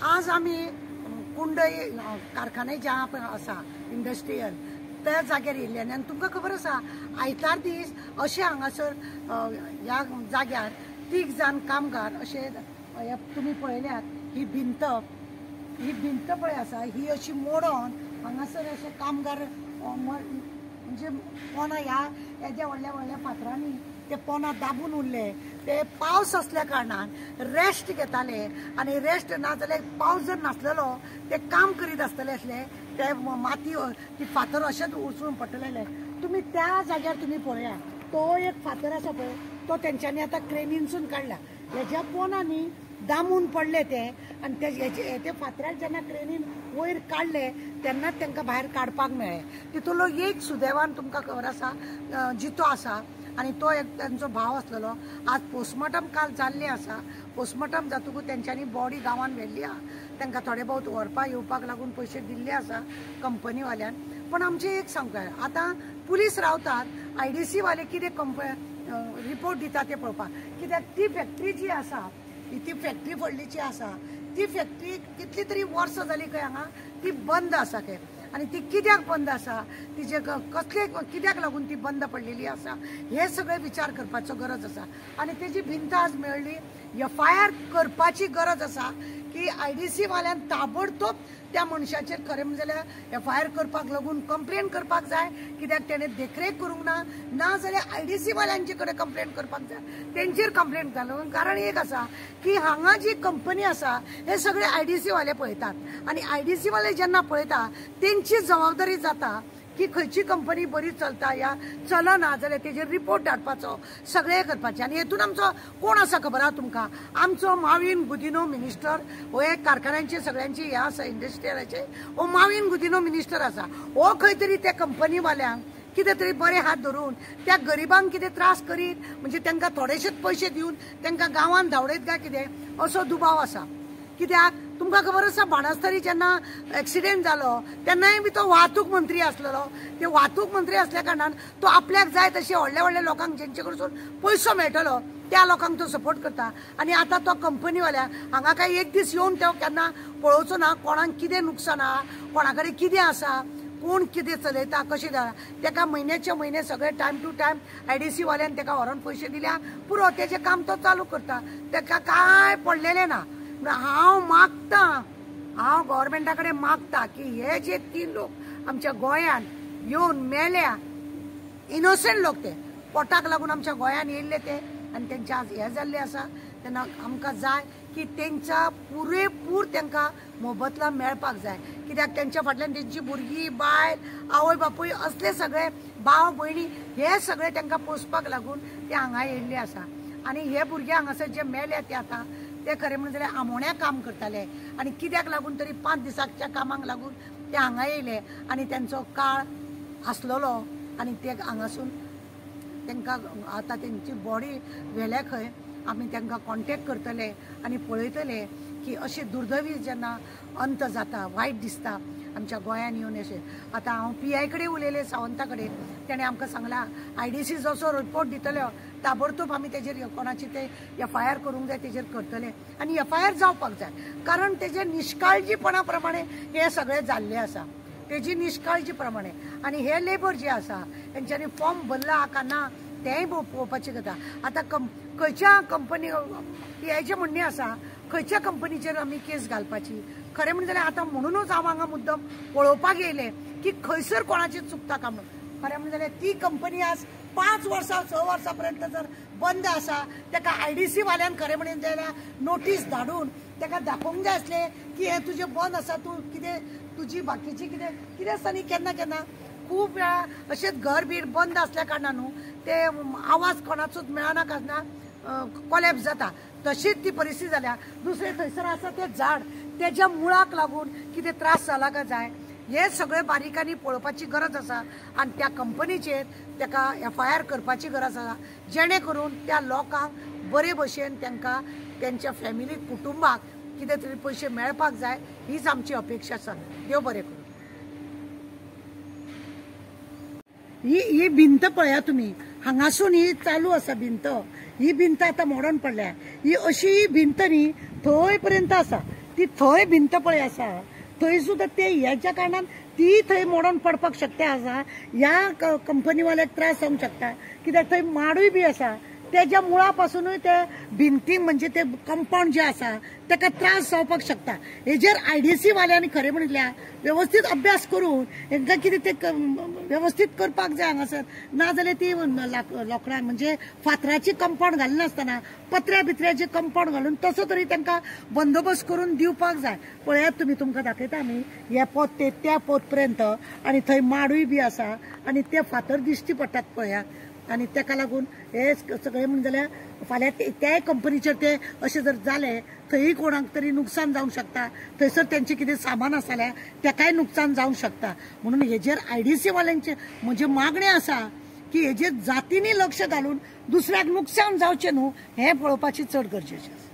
आज आम्ही कुंडई कारखाने जहाँ पण आसा इंडस्ट्रियल त्या जाग्यार येयल्ले आनी तुमकां खबर आसा आयतार दीस अशे हांगासर ह्या जाग्यार 3 जाण कामगार अशे तुमी पळयल्यात ही भिंत पळय आसा ही अशी मोडोन हांगासर अशे कामगार म्हणजे पोना ह्या व्हडल्या व्हडल्या फातरांनी ते पोना दाबून उरले ते पावस असल्या कारणान रेस्ट घेताले आनी रेस्ट ना जाल्यार पावस जर नासलेलो ते काम करीत आसतले असले ते माती ती फातर अशेंच उचलून पडटले तुम्ही त्या जाग्यार तुम्ही पळया तो एक फातर आसा पळय तो तेंच्यांनी आतां क्रेनीनसून काडला हेज्या पोनांनी दामून पडले ते आनी ते फातराक जेन्ना क्रेनीन वयर काडले तेन्नाच तांकां भायर काडपाक मेळ्ळे तितूंतलो एक सुदैवान तुमकां खबर आसा जितो आसा आनी तो एक तांचो भाव आसलेलो आज पोस्टमॉर्टम काल जाल्लें आसा पोस्टमॉर्टम जातकूच तेंच्यांनी बॉडी गांवांत व्हेल्ली आसा तांकां थोडे बहुत व्हरपाक येवपाक लागून पयशे दिल्ले आसा कंपनी वाल्यान पण आमचें एक सांगूया आतां पुलीस रावतात IDC वाले कितें रिपोर्ट दिता ते पळोवपाक कित्याक ती फॅक्टरी जी आसा ती फॅक्टरी व्हडलीची आसा ती फॅक्टरी कितली तरी वर्सां जाली खंय हांगा ती बंद आसा खंय आनी ती कित्याक बंद आसा तिचे कसले कित्याक लागून ती बंद पडलेली आसा हे सगळे विचार करपाचो गरज आसा आनी तेजी भिंत आज मेळ्ळी FIR करपाची गरज आसा की IDC वाल्यान ताबडतोब त्या मनशाचेर खरें म्हणजे जाल्यार FIR करपाक लागून कंप्लेन करपाक जाय कित्याक तेणें देखरेख करूंक ना जाल्यार IDC वाल्यांचे कडेन कंप्लेन करपाक जाय तेंचेर कंप्लेन जालो कारण एक आसा की हांगा जी कंपनी आसा हे सगळे IDC वाले पळयतात आनी IDC वाले जेन्ना पळयता तेंची जबाबदारी जाता की खंयची कंपनी बरी चलता या चलना जाल्यार तेजेर रिपोर्ट धाडपाचो सगळे करपाचें आनी हेतून आमचो कोण आसा खबर आहा तुमकां आमचो माविन गुदिनो मिनिस्टर हो एक कारखान्यांचे सगळ्यांची हे आसा इंडस्ट्रियलाचे हो माविन गुदिनो मिनिस्टर आसा हो खंय तरी त्या कंपनी वाल्यांक कितें तरी बरे हात धरून त्या गरिबांक कितें त्रास करीत म्हणजे तांकां थोडेशेच पयशे दिवन तांकां गांवांत धांवडयत काय कितें असो दुबाव आसा कित्याक तुमकां खबर आसा बाणस्तारी जेन्ना एक्सिडेंट जालो तेन्नाय बी तो वाहतूक मंत्री आसलेलो ते वाहतूक मंत्री असल्या कारणान तो आपल्याक जाय तशे व्हडल्या व्हडल्या लोकांक जेंचे कडसून पयसो मेळटलो त्या लोकांक तो सपोर्ट करता आनी आतां तो कंपनी वाल्या हांगा काय एक दीस येवन तो केन्ना पळोवचो ना कोणाक कितें नुकसान आहा कोणा कडेन कितें आसा कोण कितें चलयता कशें जाता तेका म्हयन्याचे म्हयने सगळे टायम टू टायम IDC वाल्यान तेका व्हरोन पयशे दिल्या पुरो तेजें काम तो चालू करता तेका काय पडलेलें ना हांव गव्हर्मेंटा कडेन मागता की हे जे 3 लोक आमच्या गोंयान येवन मेल्या इनोसेंट लोक ते पोटाक लागून आमच्या गोंयान येयल्ले ते आनी तेंचे आज हे जाल्ले आसा तेन्ना आमकां जाय की तेंच्या पुरेपूर तांकां मोबदला मेळपाक जाय कित्याक तेंच्या फाटल्यान तेंची भुरगीं बायल आवय बापूय असले सगळे भाव भयणी हे सगळे तांकां पोसपाक लागून ते हांगा येयल्ले आसा आनी हे भुरगे हांगासर जे मेले ते आतां ते खरें म्हणजे जाल्यार आमोण्या काम करताले आनी कित्याक लागून तरी 5 दिसाच्या कामाक लागून ते हांगा येयले आनी तेंचो काळ आसलेलो आनी ते हांगासून तांकां आतां तेंची बॉडी व्हेल्या खंय आमी तांकां कॉन्टेक्ट करतले आनी पळयतले की अशे दुर्दैवी जेन्ना अंत जाता वायट दिसता आमच्या गोंयान येवन अशें आतां हांव PI कडेन उलयलें सावंता कडेन तेणें आमकां सांगलां IDC जसो रिपोर्ट दितलो ताबडतोब आमी तेजेर कोणाची ते FIR करूंक जाय तेजेर करतले आनी FIR जावपाक जाय कारण तेजे निश्काळजीपणा प्रमाणे हे सगळे जाल्ले आसा तेजी निश्काळजी प्रमाणे आनी हे लेबर जे आसा तेंच्यांनी फॉर्म भरला काय ना तेंय पळोवपाचें गता आतां खंयच्या कंपनी हेजें म्हणणें आसा खंयच्या कंपनीचेर आमी केस घालपाची खरें म्हणजे जाल्यार आतां म्हणूनच हांव हांगा मुद्दम पळोवपाक येयलें की खंयसर कोणाचें चुकता काय म्हणून खरें म्हणजे जाल्यार ती कंपनी आज 5 वर्सां 6 वर्सां पर्यंत जर बंद आसा तेका IDC वाल्यान खरें म्हणून जाल्यार नोटीस धाडून तेका दाखोवंक जाय आसलें की हे तुजें बंद आसा तूं कितें तुजी बाकीची कितें आसता न्ही केन्ना केन्ना खूब वेळा अशेंच घर बीर बंद असल्या कारणान न्हू ते आवाज कोणाचोच मेळना कारणान कोलॅप्स जाता तशीच ती परिस्थिती जाल्या दुसरे थंयसर आसा ते झाड तेज्या मुळाक लागून कितें त्रास जाला काय जाय हे सगळे बारीकांनी पळोवपाची गरज आसा आनी त्या कंपनीचेर ताका FIR करपाची गरज आसा जेणे करून त्या लोकांक बरे भशेन तांकां त्यांच्या फॅमिली कुटुंबाक कितें तरी पयशे मेळपाक जाय हीच आमची अपेक्षा आसा देव बरें करूं ही भिंत पळया तुम्ही हांगासून ही चालू आसा भिंत ही भिंत आतां मोडून पडल्या ही अशी भिंत न्ही थंय पर्यंत आसा ती थंय भिंत पळय आसा थंय सुद्धा ते ह्याच्या कारणान ती थंय मोडून पडपाक शक्य आसा. ह्या कंपनीवाल्याक त्रास जावंक शकता कित्याक थंय माडूय बी आसा. त्याच्या मुळापासूनय ते भिंती म्हणजे ते कंपाऊंड जे आसा ताका त्रास जावपाक शकता. हेजेर IDC वाल्यांनी खरें म्हणल्यार व्यवस्थित अभ्यास करून हांकां कितें ते व्यवस्थित करपाक जाय हांगासर. नाजाल्यार ती लोकडां म्हणजे फातराची कंपाऊंड घालनासतना पत्र्या बित्र्याचे कंपाऊंड घालून तसो तरी तांकां बंदोबस्त करून दिवपाक जाय. पळयात तुमी तुमकां दाखयता आमी हे पोत ते त्या पोत पर्यंत आनी थंय माडूय बी आसा आनी ते फातर दिश्टी पडटात पळयात. आणि ताका लागून हे सगळे म्हणजे जाल्यार फाल्यां त्याय कंपनीचेर ते अशें जर जालें थंय कोणाक तरी नुकसान जावंक शकता. थंयसर तेंचें कितें सामान आसल्यार ताकाय नुकसान जावंक शकता. म्हणून हेजेर IDC वाल्यांचे म्हणजे मागणी आसा की हेजेर जातींनी लक्ष घालून दुसऱ्याक नुकसान जावचें न्हू हें पळोवपाची चड गरजेचें आसा.